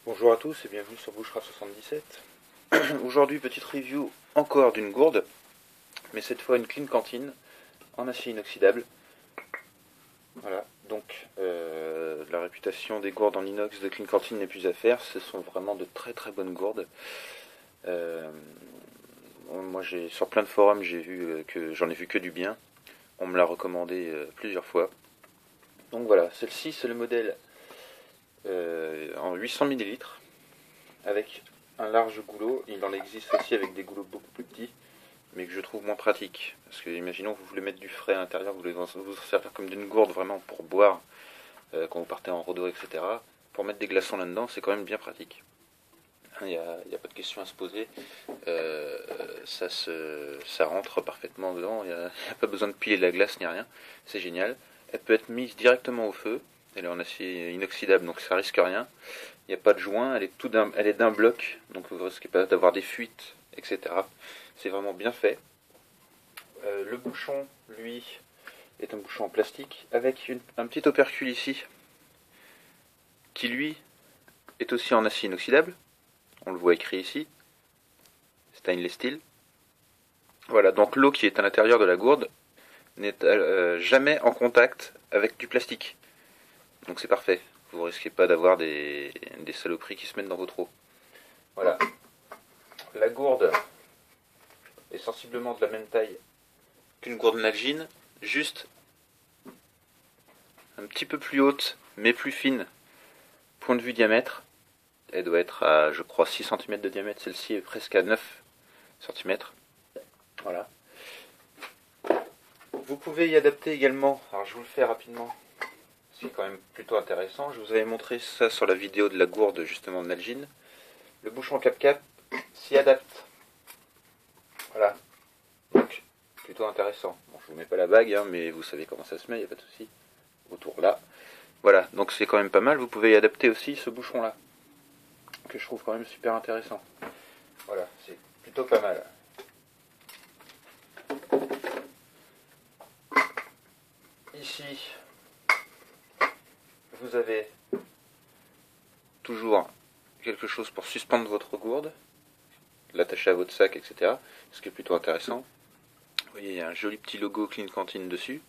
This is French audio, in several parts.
Bonjour à tous et bienvenue sur Bouchera77. Aujourd'hui, petite review encore d'une gourde, mais cette fois une Clean Cantine en acier inoxydable. Voilà, donc la réputation des gourdes en inox de Clean Cantine n'est plus à faire, ce sont vraiment de très très bonnes gourdes. Moi, sur plein de forums, j'ai vu que j'en ai vu que du bien. On me l'a recommandé plusieurs fois. Donc voilà, celle-ci c'est le modèle en 800 ml avec un large goulot. Il en existe aussi avec des goulots beaucoup plus petits, mais que je trouve moins pratique. Parce que imaginons vous voulez mettre du frais à l'intérieur, vous voulez vous servir comme d'une gourde vraiment pour boire quand vous partez en rando, etc. Pour mettre des glaçons là-dedans, c'est quand même bien pratique. Il n'y a pas de question à se poser. Ça rentre parfaitement dedans. Il n'y a pas besoin de piler de la glace ni rien. C'est génial. Elle peut être mise directement au feu. Elle est en acier inoxydable, donc ça risque rien. Il n'y a pas de joint. Elle est d'un bloc, donc vous ne risquez pas d'avoir des fuites, etc. C'est vraiment bien fait. Le bouchon, lui, est un bouchon en plastique avec un petit opercule ici, qui lui est aussi en acier inoxydable. On le voit écrit ici, stainless steel. Voilà, donc l'eau qui est à l'intérieur de la gourde n'est jamais en contact avec du plastique. Donc c'est parfait. Vous ne risquez pas d'avoir des saloperies qui se mettent dans votre eau. Voilà. La gourde est sensiblement de la même taille qu'une gourde Nalgene, juste un petit peu plus haute, mais plus fine. Point de vue diamètre, elle doit être à, je crois, 6 cm de diamètre. Celle-ci est presque à 9 cm. Voilà. Vous pouvez y adapter également, alors je vous le fais rapidement, c'est quand même plutôt intéressant. Je vous avais montré ça sur la vidéo de la gourde justement de Nalgene. Le bouchon cap-cap s'y adapte. Voilà. Donc, plutôt intéressant. Bon, je vous mets pas la bague, hein, mais vous savez comment ça se met, il n'y a pas de souci. Autour là. Voilà, donc c'est quand même pas mal. Vous pouvez y adapter aussi ce bouchon là, que je trouve quand même super intéressant. Voilà, c'est plutôt pas mal. Ici, vous avez toujours quelque chose pour suspendre votre gourde, l'attacher à votre sac, etc. Ce qui est plutôt intéressant. Vous voyez, il y a un joli petit logo Clean Cantine dessus.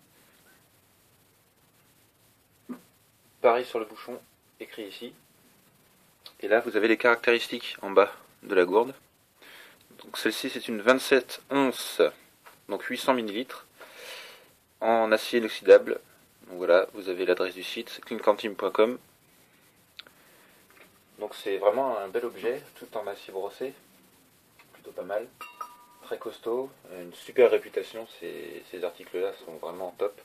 Pareil sur le bouchon, écrit ici. Et là, vous avez les caractéristiques en bas de la gourde. Donc celle-ci, c'est une 27 onces, donc 800 ml, en acier inoxydable. Donc voilà, vous avez l'adresse du site, cleancantine.com. Donc c'est vraiment un bel objet, tout en acier brossé. Plutôt pas mal. Très costaud, une super réputation, ces articles-là sont vraiment top.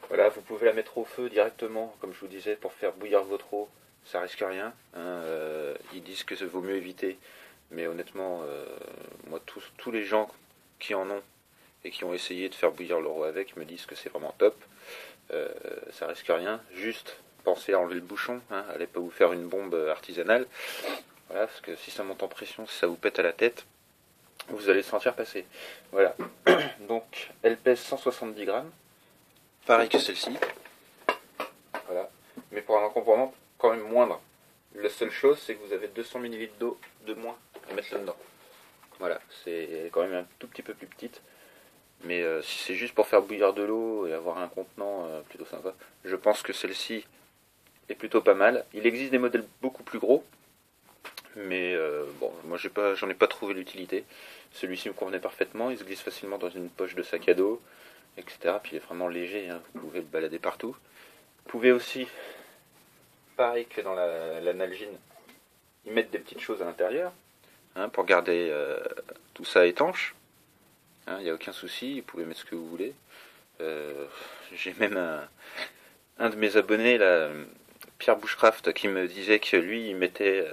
Voilà, vous pouvez la mettre au feu directement, comme je vous disais, pour faire bouillir votre eau, ça risque rien. Hein, ils disent que ça vaut mieux éviter, mais honnêtement, moi tous les gens qui en ont et qui ont essayé de faire bouillir leur eau avec me disent que c'est vraiment top. Ça risque rien, juste pensez à enlever le bouchon, hein, allez pas vous faire une bombe artisanale. Voilà, parce que si ça monte en pression, si ça vous pète à la tête, vous allez le sentir passer. Voilà. Donc, elle pèse 170 grammes. Pareil que celle-ci. Voilà. Mais pour un encombrement quand même moindre. La seule chose, c'est que vous avez 200 ml d'eau de moins à mettre là-dedans. Voilà. C'est quand même un tout petit peu plus petite. Mais si c'est juste pour faire bouillir de l'eau et avoir un contenant plutôt sympa, je pense que celle-ci est plutôt pas mal. Il existe des modèles beaucoup plus gros. Mais bon, moi j'en ai pas trouvé l'utilité. Celui-ci me convenait parfaitement, il se glisse facilement dans une poche de sac à dos, etc. Puis il est vraiment léger, hein, vous pouvez le balader partout. Vous pouvez aussi, pareil que dans la Nalgene, y mettre des petites choses à l'intérieur, hein, pour garder tout ça étanche. Il n'y a aucun souci, vous pouvez mettre ce que vous voulez. J'ai même un de mes abonnés, là, Pierre Bushcraft, qui me disait que lui, il mettait...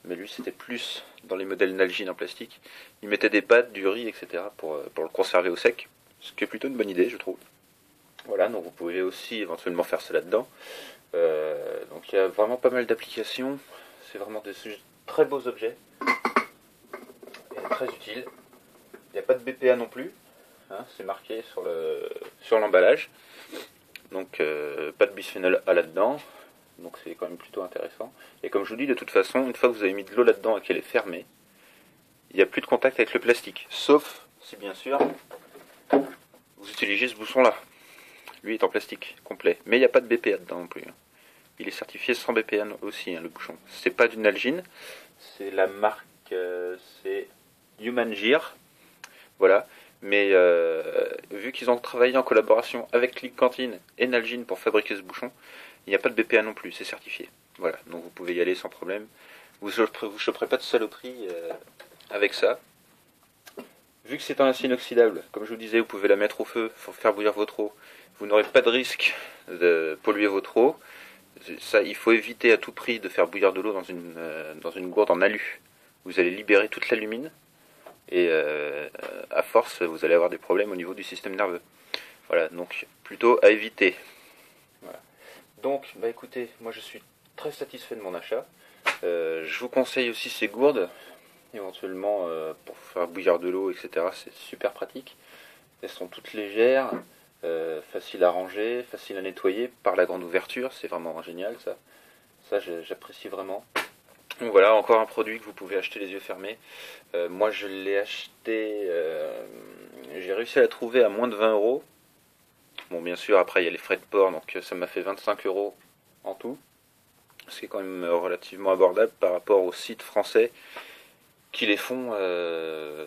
mais lui c'était plus dans les modèles Nalgene en plastique. Il mettait des pâtes, du riz, etc. pour le conserver au sec, ce qui est plutôt une bonne idée, je trouve. Voilà, donc vous pouvez aussi éventuellement faire ça là-dedans. Donc il y a vraiment pas mal d'applications. C'est vraiment des très beaux objets et très utiles. Il n'y a pas de BPA non plus, hein, c'est marqué sur l'emballage. Donc pas de bisphénol A là-dedans. donc c'est quand même plutôt intéressant. Et comme je vous dis, de toute façon, une fois que vous avez mis de l'eau là-dedans et qu'elle est fermée, il n'y a plus de contact avec le plastique, sauf si bien sûr vous utilisez ce bouchon-là. Lui est en plastique complet, mais il n'y a pas de BPA dedans non plus. Il est certifié sans BPA aussi, le bouchon. C'est pas du Nalgene, c'est la marque, c'est Human Gear, voilà. Mais vu qu'ils ont travaillé en collaboration avec Click Cantine et Nalgene pour fabriquer ce bouchon, il n'y a pas de BPA non plus, c'est certifié. Voilà, donc vous pouvez y aller sans problème. Vous choperez pas de saloperie avec ça. Vu que c'est un acier inoxydable, comme je vous disais, vous pouvez la mettre au feu pour faire bouillir votre eau. Vous n'aurez pas de risque de polluer votre eau. Ça, il faut éviter à tout prix de faire bouillir de l'eau dans une gourde en alu. Vous allez libérer toute l'alumine et à force, vous allez avoir des problèmes au niveau du système nerveux. Voilà, donc plutôt à éviter. Voilà. Donc, bah écoutez, moi je suis très satisfait de mon achat. Je vous conseille aussi ces gourdes, éventuellement pour faire bouillir de l'eau, etc. C'est super pratique. Elles sont toutes légères, faciles à ranger, faciles à nettoyer par la grande ouverture. C'est vraiment génial ça. Ça j'apprécie vraiment. Donc voilà, encore un produit que vous pouvez acheter les yeux fermés. Moi je l'ai acheté, j'ai réussi à la trouver à moins de 20 euros. Bon, bien sûr, après il y a les frais de port, donc ça m'a fait 25 euros en tout. Ce qui est quand même relativement abordable par rapport aux sites français qui les font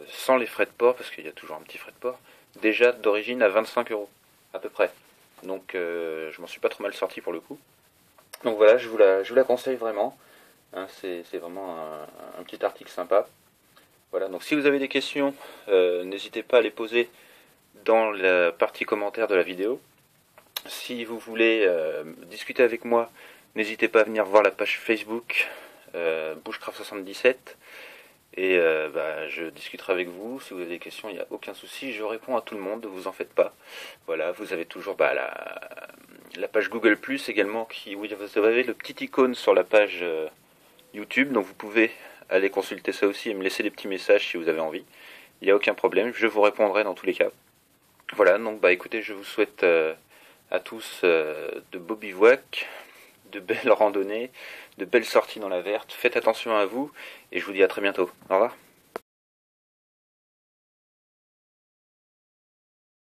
sans les frais de port, parce qu'il y a toujours un petit frais de port, déjà d'origine à 25 euros à peu près. Donc je m'en suis pas trop mal sorti pour le coup. Donc voilà, je vous la conseille vraiment. Hein, c'est vraiment un petit article sympa. Voilà, donc si vous avez des questions, n'hésitez pas à les poser dans la partie commentaire de la vidéo. Si vous voulez discuter avec moi, n'hésitez pas à venir voir la page Facebook Bushcraft77 et je discuterai avec vous. Si vous avez des questions, il n'y a aucun souci, je réponds à tout le monde, vous en faites pas. Voilà, vous avez toujours la page Google Plus également, où vous avez le petit icône sur la page YouTube, donc vous pouvez aller consulter ça aussi et me laisser des petits messages si vous avez envie. Il n'y a aucun problème, je vous répondrai dans tous les cas. Voilà, donc écoutez, je vous souhaite à tous de beaux bivouacs, de belles randonnées, de belles sorties dans la verte. Faites attention à vous et je vous dis à très bientôt. Au revoir.